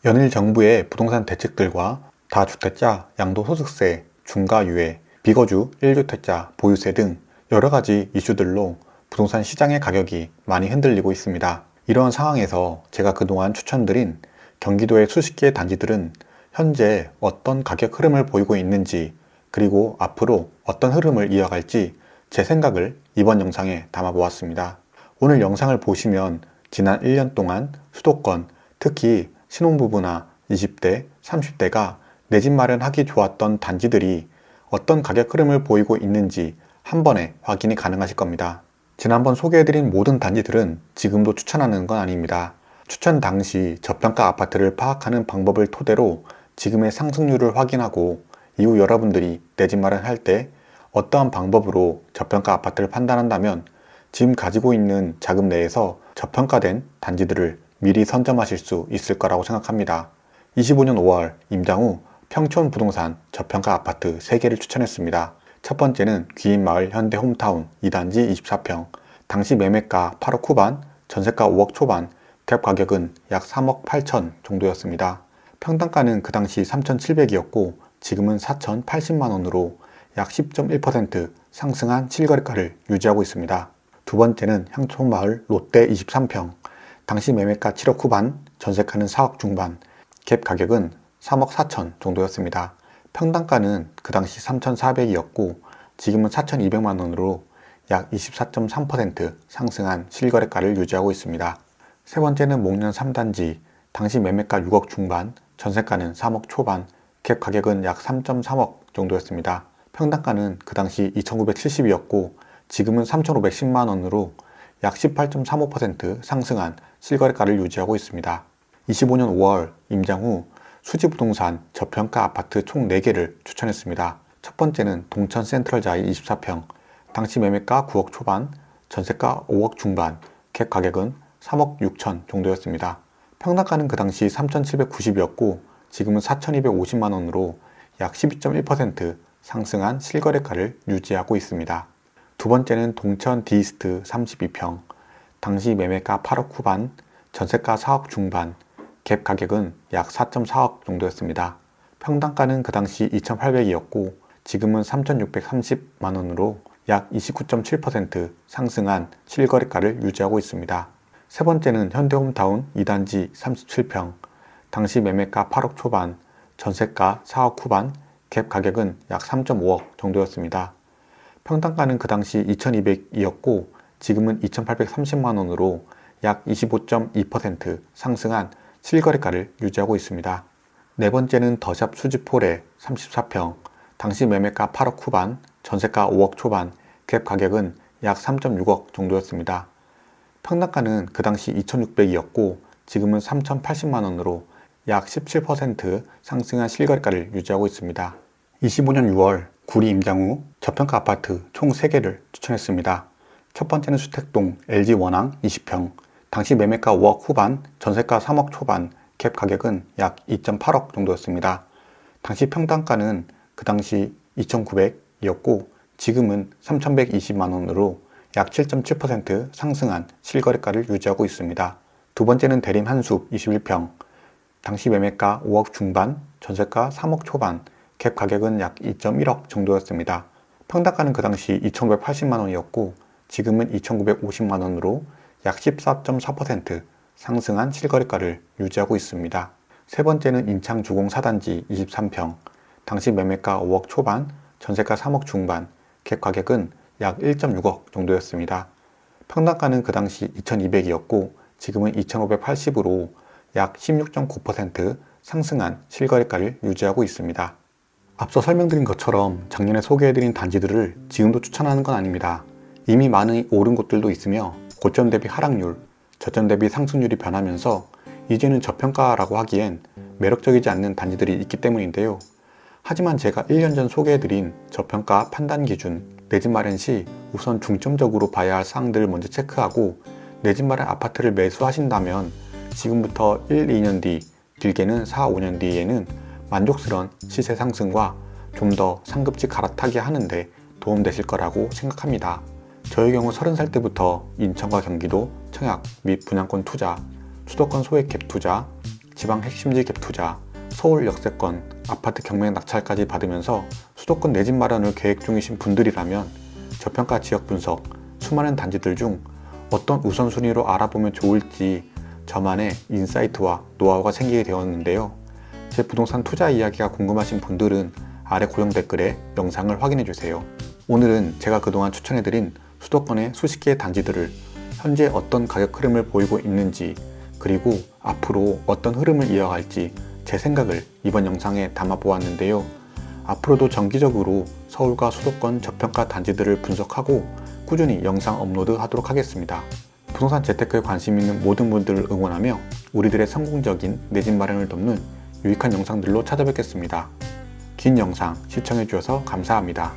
연일 정부의 부동산 대책들과 다주택자 양도소득세, 중과유예, 비거주 1주택자 보유세 등 여러가지 이슈들로 부동산 시장의 가격이 많이 흔들리고 있습니다. 이러한 상황에서 제가 그동안 추천드린 경기도의 수십 개의 단지들은 현재 어떤 가격 흐름을 보이고 있는지, 그리고 앞으로 어떤 흐름을 이어갈지 제 생각을 이번 영상에 담아보았습니다. 오늘 영상을 보시면 지난 1년 동안 수도권, 특히 신혼부부나 20대, 30대가 내 집 마련하기 좋았던 단지들이 어떤 가격 흐름을 보이고 있는지 한 번에 확인이 가능하실 겁니다. 지난번 소개해드린 모든 단지들은 지금도 추천하는 건 아닙니다. 추천 당시 저평가 아파트를 파악하는 방법을 토대로 지금의 상승률을 확인하고 이후 여러분들이 내 집 마련할 때 어떠한 방법으로 저평가 아파트를 판단한다면 지금 가지고 있는 자금 내에서 저평가된 단지들을 미리 선점하실 수 있을 거라고 생각합니다. 25년 5월 임장 후 평촌 부동산 저평가 아파트 3개를 추천했습니다. 첫 번째는 귀인마을 현대홈타운 2단지 24평, 당시 매매가 8억 후반, 전세가 5억 초반, 갭 가격은 약 3억 8천 정도였습니다. 평당가는 그 당시 3,700이었고 지금은 4,080만원으로 약 10.1% 상승한 실거래가를 유지하고 있습니다. 두 번째는 향촌마을 롯데 23평, 당시 매매가 7억 후반, 전세가는 4억 중반, 갭 가격은 3억 4천 정도였습니다. 평당가는 그 당시 3,400이었고 지금은 4,200만원으로 약 24.3% 상승한 실거래가를 유지하고 있습니다. 세 번째는 목련 3단지, 당시 매매가 6억 중반, 전세가는 3억 초반, 갭 가격은 약 3.3억 정도였습니다. 평당가는 그 당시 2,970이었고 지금은 3,510만원으로 약 18.35% 상승한 실거래가를 유지하고 있습니다. 25년 5월 임장 후 수지부동산 저평가 아파트 총 4개를 추천했습니다. 첫 번째는 동천 센트럴자이 24평, 당시 매매가 9억 초반, 전세가 5억 중반, 갭 가격은 3억 6천 정도였습니다. 평당가는 그 당시 3,790이었고 지금은 4,250만원으로 약 12.1% 상승한 실거래가를 유지하고 있습니다. 두 번째는 동천 디이스트 32평, 당시 매매가 8억 후반, 전세가 4억 중반, 갭 가격은 약 4.4억 정도였습니다. 평당가는 그 당시 2,800이었고 지금은 3,630만원으로 약 29.7% 상승한 실거래가를 유지하고 있습니다. 세 번째는 현대홈타운 2단지 37평, 당시 매매가 8억 초반, 전세가 4억 후반, 갭 가격은 약 3.5억 정도였습니다. 평당가는 그 당시 2,200이었고 지금은 2,830만원으로 약 25.2% 상승한 실거래가를 유지하고 있습니다. 네 번째는 더샵 수지포레 34평, 당시 매매가 8억 후반, 전세가 5억 초반, 갭 가격은 약 3.6억 정도였습니다. 평당가는 그 당시 2,600이었고 지금은 3,080만원으로 약 17% 상승한 실거래가를 유지하고 있습니다. 25년 6월 구리 임장 후 저평가 아파트 총 3개를 추천했습니다. 첫 번째는 수택동 LG 원앙 20평, 당시 매매가 5억 후반, 전세가 3억 초반, 갭 가격은 약 2.8억 정도였습니다. 당시 평당가는 그 당시 2,900이었고 지금은 3,120만원으로 약 7.7% 상승한 실거래가를 유지하고 있습니다. 두 번째는 대림 한숲 21평, 당시 매매가 5억 중반, 전세가 3억 초반, 갭 가격은 약 2.1억 정도였습니다. 평당가는 그 당시 2,980만원이었고 지금은 2,950만원으로 약 14.4% 상승한 실거래가를 유지하고 있습니다. 세 번째는 인창 주공 4단지 23평, 당시 매매가 5억 초반, 전세가 3억 중반, 갭 가격은 약 1.6억 정도였습니다. 평당가는 그 당시 2,200이었고 지금은 2,580으로 약 16.9% 상승한 실거래가를 유지하고 있습니다. 앞서 설명드린 것처럼 작년에 소개해드린 단지들을 지금도 추천하는 건 아닙니다. 이미 많이 오른 곳들도 있으며 고점 대비 하락률, 저점 대비 상승률이 변하면서 이제는 저평가라고 하기엔 매력적이지 않는 단지들이 있기 때문인데요. 하지만 제가 1년 전 소개해드린 저평가 판단 기준, 내 집 마련 시 우선 중점적으로 봐야 할 사항들을 먼저 체크하고 내 집 마련 아파트를 매수하신다면 지금부터 1, 2년 뒤, 길게는 4, 5년 뒤에는 만족스러운 시세 상승과 좀 더 상급지 갈아타게 하는데 도움되실 거라고 생각합니다. 저의 경우 30살 때부터 인천과 경기도, 청약 및 분양권 투자, 수도권 소액 갭 투자, 지방 핵심지 갭 투자, 서울 역세권, 아파트 경매 낙찰까지 받으면서 수도권 내 집 마련을 계획 중이신 분들이라면 저평가 지역 분석, 수많은 단지들 중 어떤 우선순위로 알아보면 좋을지 저만의 인사이트와 노하우가 생기게 되었는데요. 제 부동산 투자 이야기가 궁금하신 분들은 아래 고정 댓글에 영상을 확인해주세요. 오늘은 제가 그동안 추천해드린 수도권의 수십 개의 단지들을 현재 어떤 가격 흐름을 보이고 있는지, 그리고 앞으로 어떤 흐름을 이어갈지 제 생각을 이번 영상에 담아 보았는데요. 앞으로도 정기적으로 서울과 수도권 저평가 단지들을 분석하고 꾸준히 영상 업로드 하도록 하겠습니다. 부동산 재테크에 관심 있는 모든 분들을 응원하며 우리들의 성공적인 내 집 마련을 돕는 유익한 영상들로 찾아뵙겠습니다. 긴 영상 시청해주셔서 감사합니다.